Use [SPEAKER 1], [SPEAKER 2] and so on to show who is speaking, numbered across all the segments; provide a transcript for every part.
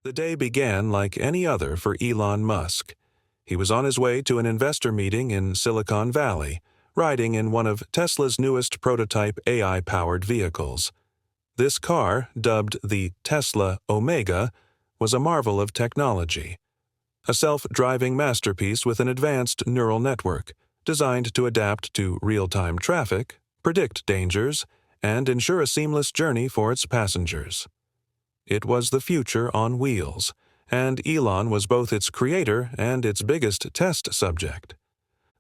[SPEAKER 1] The day began like any other for Elon Musk. He was on his way to an investor meeting in Silicon Valley, riding in one of Tesla's newest prototype AI-powered vehicles. This car, dubbed the Tesla Omega, was a marvel of technology. A self-driving masterpiece with an advanced neural network, designed to adapt to real-time traffic, predict dangers, and ensure a seamless journey for its passengers. It was the future on wheels, and Elon was both its creator and its biggest test subject.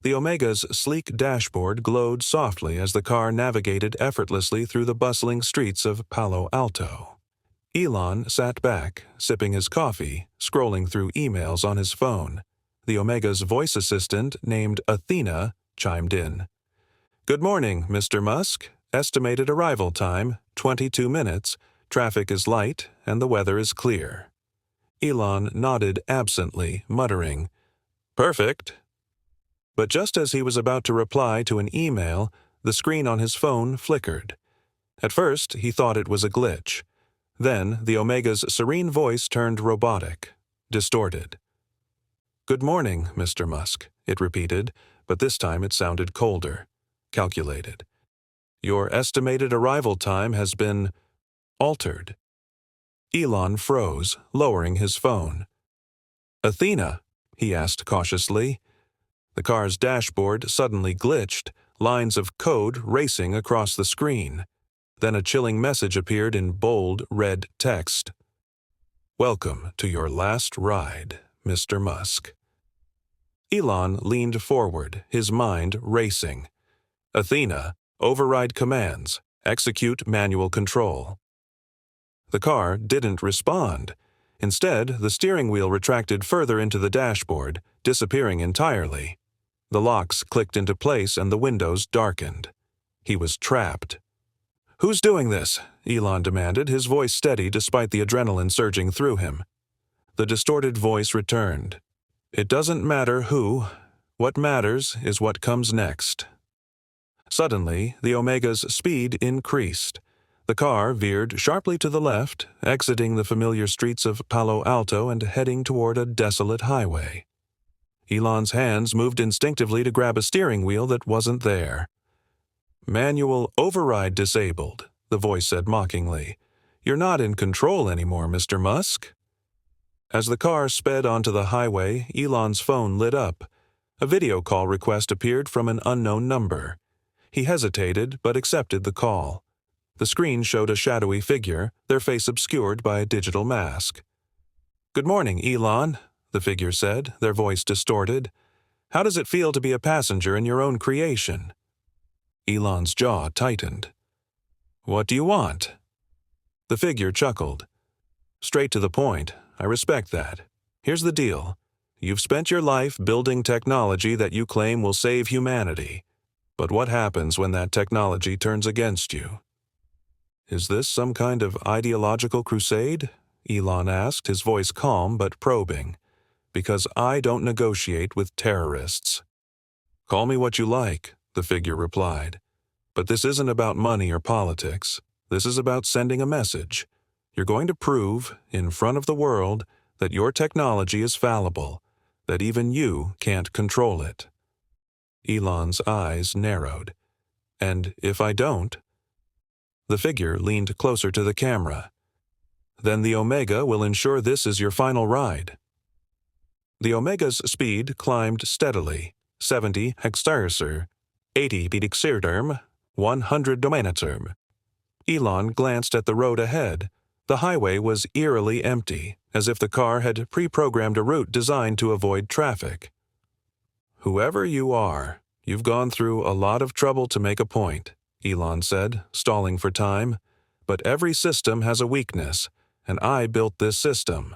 [SPEAKER 1] The Omega's sleek dashboard glowed softly as the car navigated effortlessly through the bustling streets of Palo Alto. Elon sat back, sipping his coffee, scrolling through emails on his phone. The Omega's voice assistant, named Athena, chimed in. "Good morning, Mr. Musk. Estimated arrival time, 22 minutes. Traffic is light, and the weather is clear." Elon nodded absently, muttering, "Perfect." But just as he was about to reply to an email, the screen on his phone flickered. At first, he thought it was a glitch. Then, the Omega's serene voice turned robotic, distorted. "Good morning, Mr. Musk," it repeated, but this time it sounded colder, calculated. "Your estimated arrival time has been altered." Elon froze, lowering his phone. "Athena?" he asked cautiously. The car's dashboard suddenly glitched, lines of code racing across the screen. Then a chilling message appeared in bold red text. "Welcome to your last ride, Mr. Musk." Elon leaned forward, his mind racing. "Athena, override commands, execute manual control." The car didn't respond. Instead, the steering wheel retracted further into the dashboard, disappearing entirely. The locks clicked into place and the windows darkened. He was trapped. "Who's doing this?" Elon demanded, his voice steady despite the adrenaline surging through him. The distorted voice returned. "It doesn't matter who. What matters is what comes next." Suddenly, the Omega's speed increased. The car veered sharply to the left, exiting the familiar streets of Palo Alto and heading toward a desolate highway. Elon's hands moved instinctively to grab a steering wheel that wasn't there. "Manual override disabled," the voice said mockingly. "You're not in control anymore, Mr. Musk." As the car sped onto the highway, Elon's phone lit up. A video call request appeared from an unknown number. He hesitated but accepted the call. The screen showed a shadowy figure, their face obscured by a digital mask. "Good morning, Elon," the figure said, their voice distorted. "How does it feel to be a passenger in your own creation?" Elon's jaw tightened. "What do you want?" The figure chuckled. "Straight to the point. I respect that. Here's the deal. You've spent your life building technology that you claim will save humanity. But what happens when that technology turns against you?" "Is this some kind of ideological crusade?" Elon asked, his voice calm but probing. "Because I don't negotiate with terrorists." "Call me what you like," the figure replied. "But this isn't about money or politics. This is about sending a message. You're going to prove, in front of the world, that your technology is fallible, that even you can't control it." Elon's eyes narrowed. "And if I don't?" The figure leaned closer to the camera. "Then the Omega will ensure this is your final ride." The Omega's speed climbed steadily, 70 hextariser, 80 bidixirderm, 100 dominaterm. Elon glanced at the road ahead. The highway was eerily empty, as if the car had pre-programmed a route designed to avoid traffic. "Whoever you are, you've gone through a lot of trouble to make a point," Elon said, stalling for time. "But every system has a weakness, and I built this system."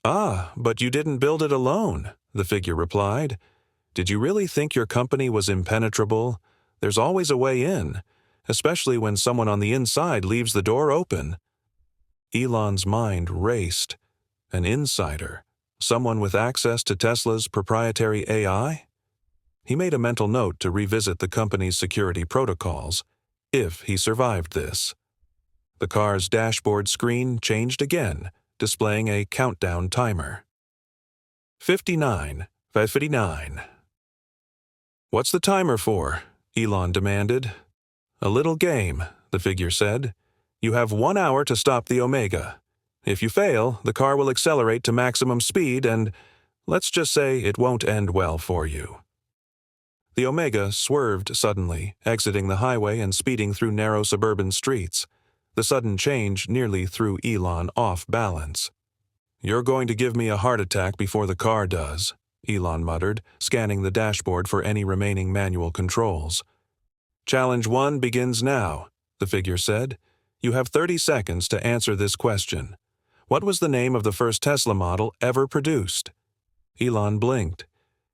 [SPEAKER 1] "Ah, but you didn't build it alone," the figure replied. "Did you really think your company was impenetrable? There's always a way in, especially when someone on the inside leaves the door open." Elon's mind raced. An insider? Someone with access to Tesla's proprietary AI? He made a mental note to revisit the company's security protocols, if he survived this. The car's dashboard screen changed again, displaying a countdown timer. 59, 59. What's the timer for? Elon demanded. A little game, the figure said. You have 1 hour to stop the Omega. If you fail, the car will accelerate to maximum speed and, let's just say, it won't end well for you. The Omega swerved suddenly, exiting the highway and speeding through narrow suburban streets. The sudden change nearly threw Elon off balance. You're going to give me a heart attack before the car does, Elon muttered, scanning the dashboard for any remaining manual controls. Challenge 1 begins now, the figure said. You have 30 seconds to answer this question. What was the name of the first Tesla model ever produced? Elon blinked.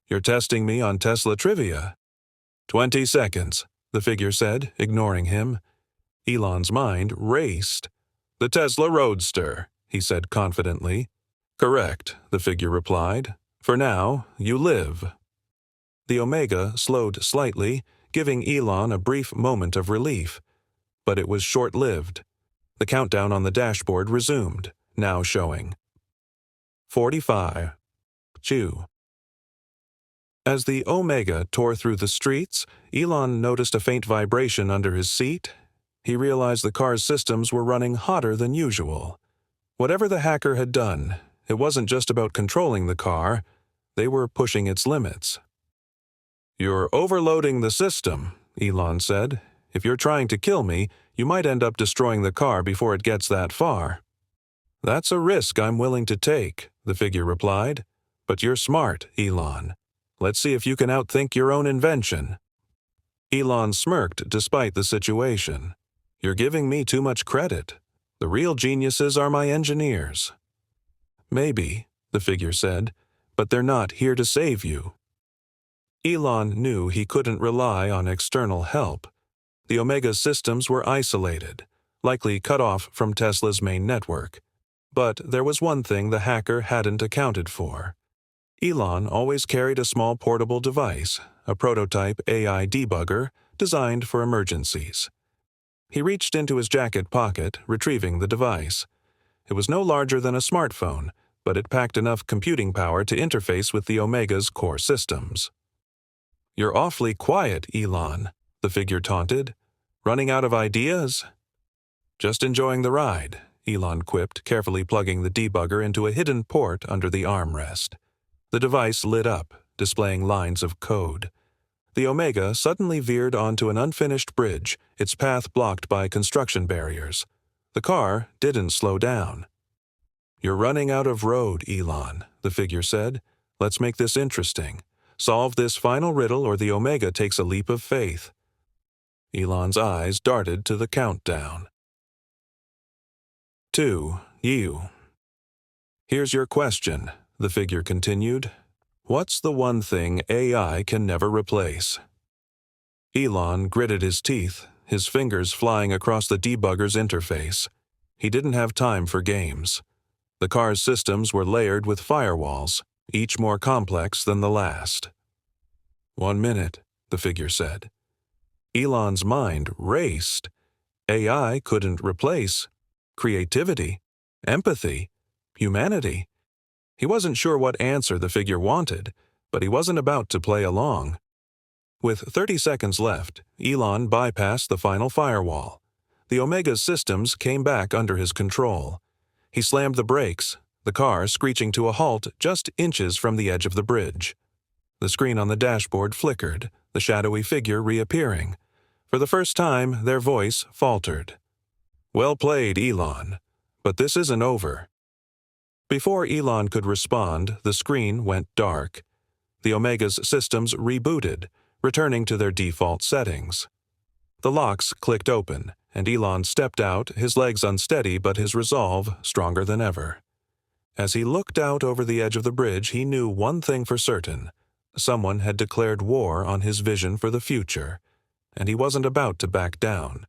[SPEAKER 1] You're testing me on Tesla trivia. 20 seconds, the figure said, ignoring him. Elon's mind raced. The Tesla Roadster, he said confidently. Correct, the figure replied. For now, you live. The Omega slowed slightly, giving Elon a brief moment of relief. But it was short-lived. The countdown on the dashboard resumed, now showing 45. 2. As the Omega tore through the streets, Elon noticed a faint vibration under his seat. He realized the car's systems were running hotter than usual. Whatever the hacker had done, it wasn't just about controlling the car. They were pushing its limits. You're overloading the system, Elon said. If you're trying to kill me, you might end up destroying the car before it gets that far. That's a risk I'm willing to take, the figure replied. But you're smart, Elon. Let's see if you can outthink your own invention. Elon smirked despite the situation. You're giving me too much credit. The real geniuses are my engineers. Maybe, the figure said, but they're not here to save you. Elon knew he couldn't rely on external help. The Omega's systems were isolated, likely cut off from Tesla's main network. But there was one thing the hacker hadn't accounted for. Elon always carried a small portable device, a prototype AI debugger designed for emergencies. He reached into his jacket pocket, retrieving the device. It was no larger than a smartphone, but it packed enough computing power to interface with the Omega's core systems. You're awfully quiet, Elon, the figure taunted. Running out of ideas? Just enjoying the ride, Elon quipped, carefully plugging the debugger into a hidden port under the armrest. The device lit up, displaying lines of code. The Omega suddenly veered onto an unfinished bridge, its path blocked by construction barriers. The car didn't slow down. You're running out of road, Elon, the figure said. Let's make this interesting. Solve this final riddle or the Omega takes a leap of faith. Elon's eyes darted to the countdown. 2. You. Here's your question, the figure continued. What's the one thing AI can never replace? Elon gritted his teeth, his fingers flying across the debugger's interface. He didn't have time for games. The car's systems were layered with firewalls, each more complex than the last. 1 minute, the figure said. Elon's mind raced. AI couldn't replace creativity, empathy, humanity. He wasn't sure what answer the figure wanted, but he wasn't about to play along. With 30 seconds left, Elon bypassed the final firewall. The Omega's systems came back under his control. He slammed the brakes, the car screeching to a halt just inches from the edge of the bridge. The screen on the dashboard flickered, the shadowy figure reappearing. For the first time, their voice faltered. Well played, Elon. But this isn't over. Before Elon could respond, the screen went dark. The Omega's systems rebooted, returning to their default settings. The locks clicked open, and Elon stepped out, his legs unsteady but his resolve stronger than ever. As he looked out over the edge of the bridge, he knew one thing for certain. Someone had declared war on his vision for the future, and he wasn't about to back down.